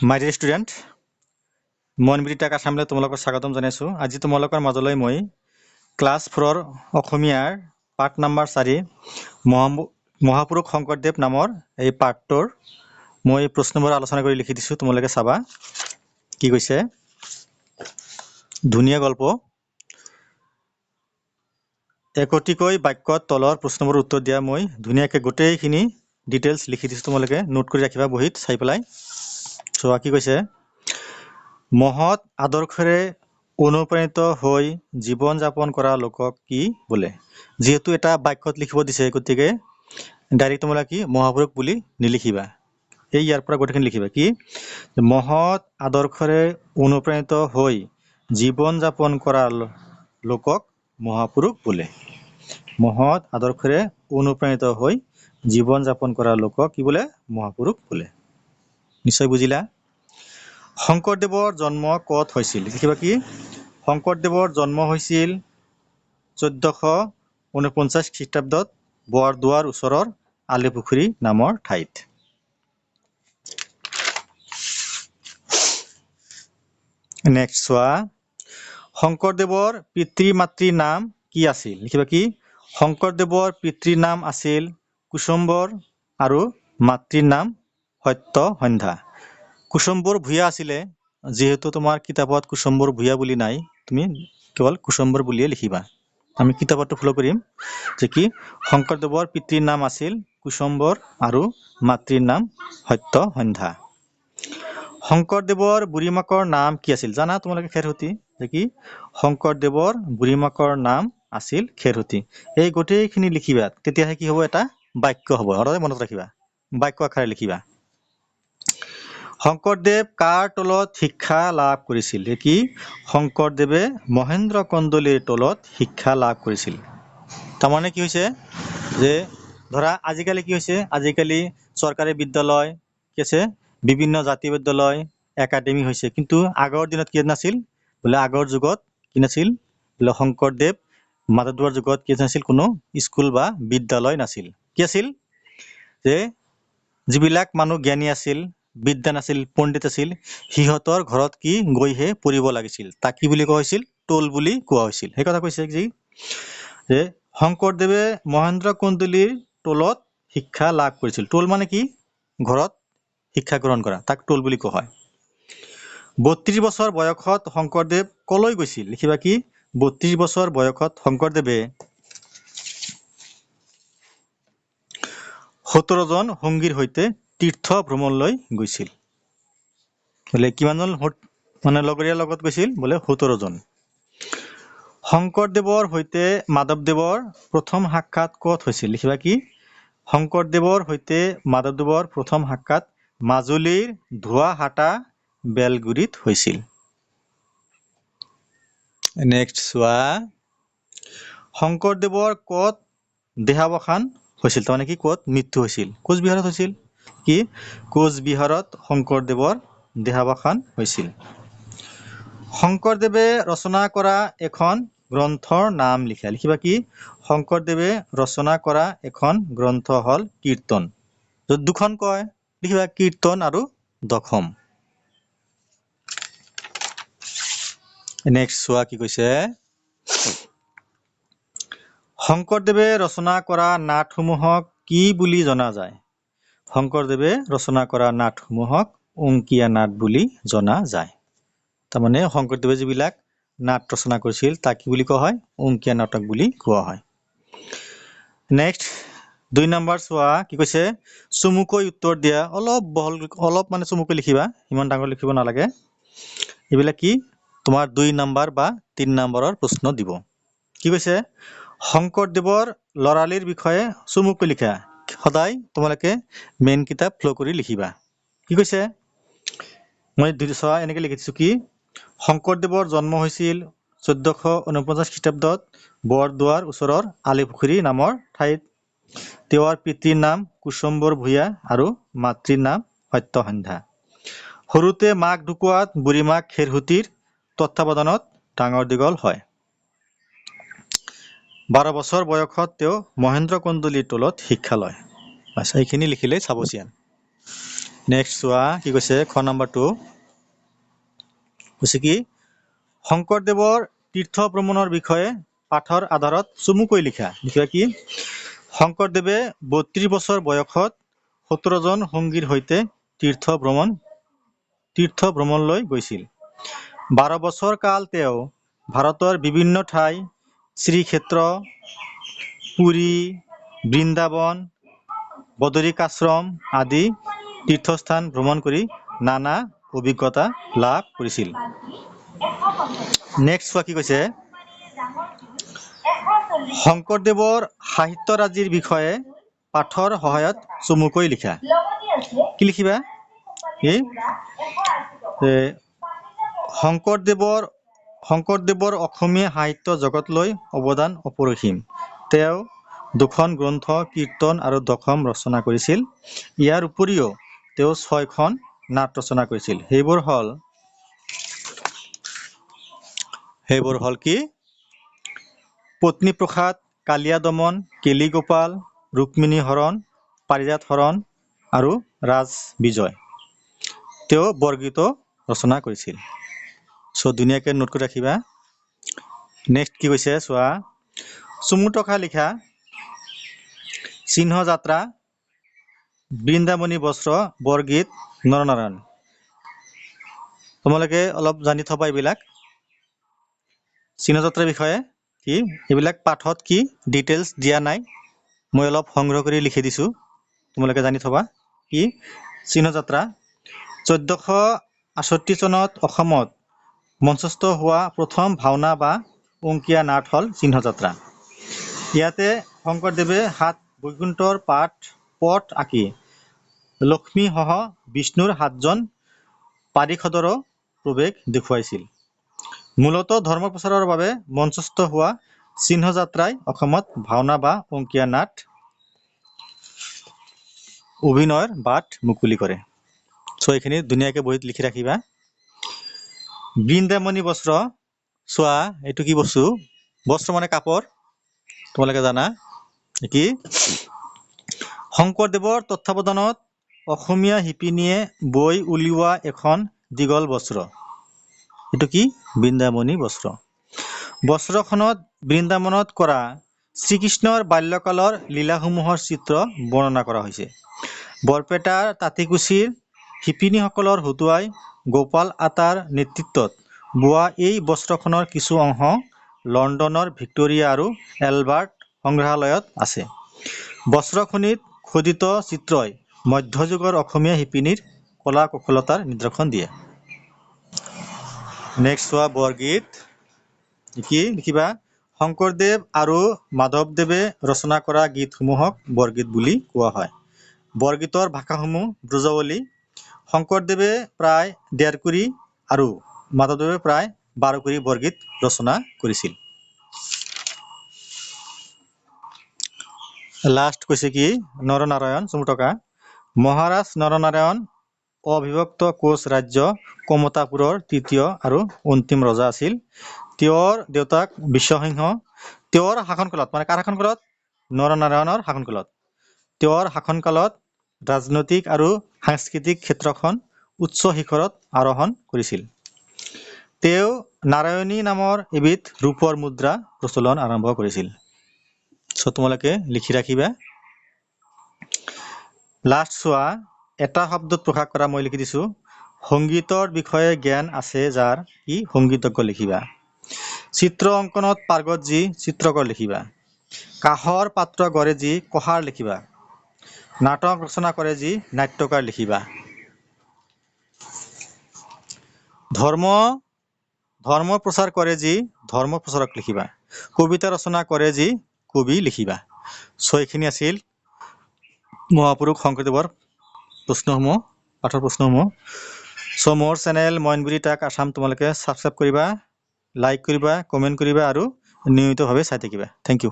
মাই dear student, মই নিবেদিতা কাছামলৈ তোমালোকক স্বাগতম জনাইছোঁ। আজি তোমালোকৰ মাজলৈ মই ক্লাছ 4 অসমীয়াৰ পাঠ নম্বৰ 4 মহাপুৰুষ শংকৰদেৱ নামৰ এই পাঠটোৰ মই প্ৰশ্নবোৰ আলোচনা কৰি লিখি দিছোঁ। তোমালোকে চাবা কি কৈছে। ধুনীয়া গল্প। একোটিকৈ বাক্যত তলৰ প্ৰশ্নবোৰ উত্তৰ দিয়া মই ধুনীয়াকৈ গোটেইখিনি ডিটেইলছ লিখি দিছোঁ। তোমালোকে নোট কৰি ৰাখিবা বহীত চাই পেলাই। চোৱা কি কৈছে। মহৎ আদৰ্শৰে অনুপ্ৰাণিত হৈ জীৱন যাপন কৰা লোকক কি বোলে। যিহেতু এটা বাক্যত লিখিব দিছে, গতিকে ডাইৰেক্ট তোমালোকে কি মহাপুৰুষ বুলি নিলিখিবা। ইয়াৰ পৰা গোটেইখিনি লিখিবা কি মহৎ আদৰ্শৰে অনুপ্ৰাণিত হৈ জীৱন যাপন কৰা লোকক মহাপুৰুষ বোলে। মহৎ আদৰ্শৰে অনুপ্ৰাণিত হৈ জীৱন যাপন কৰা লোকক কি বোলে মহাপুৰুষ বোলে। নিশ্চয় বুজিলা। শংকৰদেৱৰ জন্ম ক'ত হৈছিল? লিখিবা কি শংকৰদেৱৰ জন্ম হৈছিল 1449 খ্ৰীষ্টাব্দত বৰদোৱাৰ ওচৰৰ আলিপুখুৰী নামৰ ঠাইত। নেক্সট চোৱা। শংকৰদেৱৰ পিতৃ মাতৃৰ নাম কি আছিল? লিখিবা কি শংকৰদেৱৰ পিতৃৰ নাম আছিল কুসুম্বৰ আৰু মাতৃৰ নাম সত্য সন্ধ্যা। কুসুম্বৰ ভূঞা আছিলে, যিহেতু তোমাৰ কিতাপত কুসুম্বৰ ভূঞা বুলি নাই, তুমি কেৱল কুসুম্বৰ বুলিয়ে লিখিবা। আমি কিতাপতো ফ'ল' কৰিম যে কি শংকৰদেৱৰ পিতৃৰ নাম আছিল কুসুম্বৰ আৰু মাতৃৰ নাম সত্য সন্ধ্যা। শংকৰদেৱৰ বুঢ়ীমাকৰ নাম কি আছিল? জানা তোমালোকে খেৰসূতী যে কি শংকৰদেৱৰ বুঢ়ীমাকৰ নাম আছিল খেৰসূতী। এই গোটেইখিনি লিখিবা, তেতিয়াহে কি হ'ব এটা বাক্য হ'ব। সদায় মনত ৰাখিবা, বাক্য আকাৰে লিখিবা। শংকৰদেৱ কাৰ তলত শিক্ষা লাভ কৰিছিল? কি শংকৰদেৱে মহেন্দ্ৰ কন্দলীৰ তলত শিক্ষা লাভ কৰিছিল। তাৰমানে কি হৈছে যে ধৰা আজিকালি কি হৈছে, আজিকালি চৰকাৰী বিদ্যালয় কি আছে, বিভিন্ন জাতীয় বিদ্যালয় একাডেমি হৈছে, কিন্তু আগৰ দিনত কি নাছিল বোলে। আগৰ যুগত কি নাছিল বোলে, শংকৰদেৱ মাধৱদেৱৰ যুগত কি নাছিল, কোনো স্কুল বা বিদ্যালয় নাছিল। কি আছিল যে যিবিলাক মানুহ জ্ঞানী আছিল, বিদ্বান আছিল, পণ্ডিত আছিল, সিহঁতৰ ঘৰত কি গৈহে পঢ়িব লাগিছিল। তাক কি বুলি কোৱা হৈছিল? টোল বুলি কোৱা হৈছিল। সেই কথা কৈছে যি যে শংকৰদেৱে মহেন্দ্ৰ কন্দলীৰ টোলত শিক্ষা লাভ কৰিছিল। টোল মানে কি ঘৰত শিক্ষা গ্ৰহণ কৰা, তাক টোল বুলি কোৱা হয়। 32 বছৰ বয়সত শংকৰদেৱ কলৈ গৈছিল? লিখিবা কি 32 বছৰ বয়সত শংকৰদেৱে 17 জন সংগীৰ সৈতে তীৰ্থ ভ্ৰমণলৈ গৈছিল। বোলে কিমানজন মানে লগৰীয়াৰ লগত গৈছিল? বোলে 17 জন। শংকৰদেৱৰ সৈতে মাধৱদেৱৰ প্ৰথম সাক্ষাৎ ক'ত হৈছিল? লিখিবা কি শংকৰদেৱৰ সৈতে মাধৱদেৱৰ প্ৰথম সাক্ষাৎ মাজুলীৰ ধোৱাহাটা বেলগুৰিত হৈছিল। নেক্সট চোৱা। শংকৰদেৱৰ ক'ত দেহাৱসান হৈছিল? তাৰমানে কি ক'ত মৃত্যু হৈছিল? কোচবিহাৰত হৈছিল। কি কোচবিহাৰত শংকৰদেৱৰ দেহাৱসান হৈছিল। শংকৰদেৱে ৰচনা কৰা এখন গ্ৰন্থৰ নাম লিখা। লিখিবা কি শংকৰদেৱে ৰচনা কৰা এখন গ্ৰন্থ হ'ল কীৰ্তন। য'ত দুখন কয়, লিখিবা কীৰ্তন আৰু দশম। নেক্সট চোৱা কি কৈছে। শংকৰদেৱে ৰচনা কৰা নাটসমূহক কি বুলি জনা যায়? শংকৰদেৱে ৰচনা কৰা নাটসমূহক অংকীয়া নাট বুলি জনা যায়। তাৰমানে শংকৰদেৱে যিবিলাক নাট ৰচনা কৰিছিল তাক কি বুলি কোৱা হয়? অংকীয়া নাটক বুলি কোৱা হয়। নেক্সট 2 নম্বৰ চোৱা কি কৈছে। চমুকৈ উত্তৰ দিয়া। অলপ মানে চমুকৈ লিখিবা, ইমান ডাঙৰ লিখিব নালাগে। এইবিলাক কি তোমাৰ 2 নম্বৰ বা 3 নম্বৰৰ প্ৰশ্ন দিব। কি কৈছে শংকৰদেৱৰ ল'ৰালিৰ বিষয়ে চমুকৈ লিখা। সদায় তোমালোকে মেইন কিতাপ ফ্ল' কৰি লিখিবা। কি কৈছে মই চোৱা এনেকৈ লিখি দিছোঁ কি শংকৰদেৱৰ জন্ম হৈছিল 1449 খ্ৰীষ্টাব্দত বৰদোৱাৰ ওচৰৰ আলিপুখুৰী নামৰ ঠাইত। তেওঁৰ পিতৃৰ নাম কুসুম্বৰ ভূঞা আৰু মাতৃৰ নাম সত্য সন্ধ্যা। সৰুতে মাক ঢুকুৱাত বুঢ়ীমাক খেৰসূতীৰ তত্বাৱধানত ডাঙৰ দীঘল হয়। 12 বছৰ বয়সত তেওঁ মহেন্দ্ৰ কন্দলীৰ টোলত শিক্ষা লয়। এইখিনি লিখিলেই চাবচিয়ান। নেক্সট চোৱা কি কৈছে খ নম্বৰটো কৈছে কি শংকৰদেৱৰ তীৰ্থ ভ্ৰমণৰ বিষয়ে পাঠৰ আধাৰত চমুকৈ লিখা বিষয়ে কি শংকৰদেৱে 32 বছৰ বয়সত 17জন সংগীৰ সৈতে তীৰ্থ ভ্ৰমণলৈ গৈছিল 12 বছৰ কাল তেওঁ ভাৰতৰ বিভিন্ন ঠাই শ্ৰীক্ষেত্ৰ পুৰী বৃন্দাবন বদৰিকাশ্ৰম আদি তীৰ্থস্থান ভ্ৰমণ কৰি নানা অভিজ্ঞতা লাভ কৰিছিল নেক্সট চোৱা কি কৈছে শংকৰদেৱৰ সাহিত্যৰাজিৰ বিষয়ে পাঠৰ সহায়ত চমুকৈ লিখা কি লিখিবা শংকৰদেৱৰ অসমীয়া সাহিত্য জগতলৈ অৱদান অপৰিসীম তেওঁ 2খন গ্ৰন্থ কীৰ্তন আৰু দশম ৰচনা কৰিছিল ইয়াৰ উপৰিও তেওঁ 6খন নাট ৰচনা কৰিছিল সেইবোৰ হল কি পত্নীপ্ৰসাদ কালিয়া দমন কেলিগোপাল ৰুক্মিণী হৰণ পাৰিজাত হৰণ আৰু ৰাজ বিজয় তেওঁ বৰগীত ৰচনা কৰিছিল ধুনীয়াকৈ নোট কৰি ৰাখিবা নেক্সট কি কৈছে চোৱা চুমুটকা লিখা চিহ্ন যাত্ৰা বৃন্দাবনী বস্ত্ৰ বৰগীত নৰনাৰায়ণ তোমালোকে অলপ জানি থবা এইবিলাক চিহ্ন যাত্ৰাৰ বিষয়ে কি এইবিলাক পাঠত কি ডিটেইলছ দিয়া নাই মই অলপ সংগ্ৰহ কৰি লিখি দিছোঁ তোমালোকে জানি থবা কি চিহ্ন যাত্ৰা 1468 চনত অসমত মঞ্চস্থ হোৱা প্ৰথম ভাওনা বা অংকীয়া নাট হ'ল চিহ্ন যাত্ৰা ইয়াতে শংকৰদেৱে 7 বৈকুণ্ঠৰ পথ আঁকি লক্ষ্মীসহ বিষ্ণুৰ 7জন পাৰিষদৰো প্ৰৱেশ দেখুৱাইছিল মূলতঃ ধৰ্ম প্ৰচাৰৰ বাবে মঞ্চস্থ হোৱা চিহ্ন যাত্ৰাই অসমত ভাওনা বা অংকীয়া নাট অভিনয়ৰ বাট মুকলি কৰে এইখিনি ধুনীয়াকৈ বহিত লিখি ৰাখিবা বৃন্দাবনী বস্ত্ৰ চোৱা এইটো কি বস্ত্ৰ মানে কাপোৰ তোমালোকে জানা কি শংকৰদেৱৰ তত্ত্বাৱধানত অসমীয়া শিপিনীয়ে বৈ উলিওৱা এখন দীঘল বস্ত্ৰ এইটো কি বৃন্দাবনী বস্ত্ৰখনত বৃন্দাবনত কৰা শ্ৰীকৃষ্ণৰ বাল্যকালৰ লীলাসমূহৰ চিত্ৰ বৰ্ণনা কৰা হৈছে বৰপেটাৰ তাঁতীকুছিৰ শিপিনীসকলৰ হতুৱাই গোপাল আতাৰ নেতৃত্বত বোৱা এই বস্ত্ৰখনৰ কিছু অংশ লণ্ডনৰ ভিক্টোৰিয়া আৰু এলবাৰ্ট সংগ্ৰহালয়ত আছে বস্ত্ৰখনিত খোদিত চিত্ৰই মধ্যযুগৰ অসমীয়া শিপিনীৰ কলা কৌশলতাৰ নিদৰ্শন দিয়ে নেক্সট চোৱা বৰগীত কি লিখিবা শংকৰদেৱ আৰু মাধৱদেৱে ৰচনা কৰা গীতসমূহক বৰগীত বুলি কোৱা হয় বৰগীতৰ ভাষাসমূহ ব্ৰজাৱলী শংকৰদেৱে প্ৰায় 1.5 কুৰি আৰু মাধৱদেৱে প্ৰায় 12 কুৰি বৰগীত ৰচনা কৰিছিল লাষ্ট কৈছে কি নৰনাৰায়ণ চুমটকা মহাৰাজ নৰনাৰায়ণ অবিভক্ত কোচ ৰাজ্য কমতাপুৰৰ 3য় আৰু অন্তিম ৰজা আছিল তেওঁৰ দেউতাক বিশ্বসিংহ তেওঁৰ শাসনকালত মানে কাৰ শাসনকালত নৰনাৰায়ণৰ শাসনকালত তেওঁৰ শাসনকালত ৰাজনৈতিক আৰু সাংস্কৃতিক ক্ষেত্ৰখন উচ্চ শিখৰত আৰোহণ কৰিছিল তেওঁ নাৰায়ণী নামৰ এবিধ ৰূপৰ মুদ্ৰা প্ৰচলন আৰম্ভ কৰিছিল তোমালোকে লিখি ৰাখিবা লাষ্ট চোৱা এটা শব্দত প্ৰকাশ কৰা মই লিখি দিছোঁ সংগীতৰ বিষয়ে জ্ঞান আছে যাৰ কি সংগীতজ্ঞ লিখিবা চিত্ৰ অংকনত পাৰ্গত যি চিত্ৰকৰ লিখিবা কাহৰ পাত্ৰ গঢ়ে যি কহাৰ লিখিবা নাটক ৰচনা কৰে যি নাট্যকাৰ লিখিবা ধৰ্ম প্ৰচাৰ কৰে যি ধৰ্ম প্ৰচাৰক লিখিবা কবিতা ৰচনা কৰে যি কবি লিখিবা এইখিনি আছিল মহাপুৰুষ শংকৰদেৱৰ প্ৰশ্নসমূহ পাঠৰ প্ৰশ্নসমূহ মোৰ চেনেল মইনবুৰি টাক আসাম তোমালোকে ছাবস্ক্ৰাইব কৰিবা লাইক কৰিবা কমেণ্ট কৰিবা আৰু নিয়মিতভাৱে চাই থাকিবা থেংক ইউ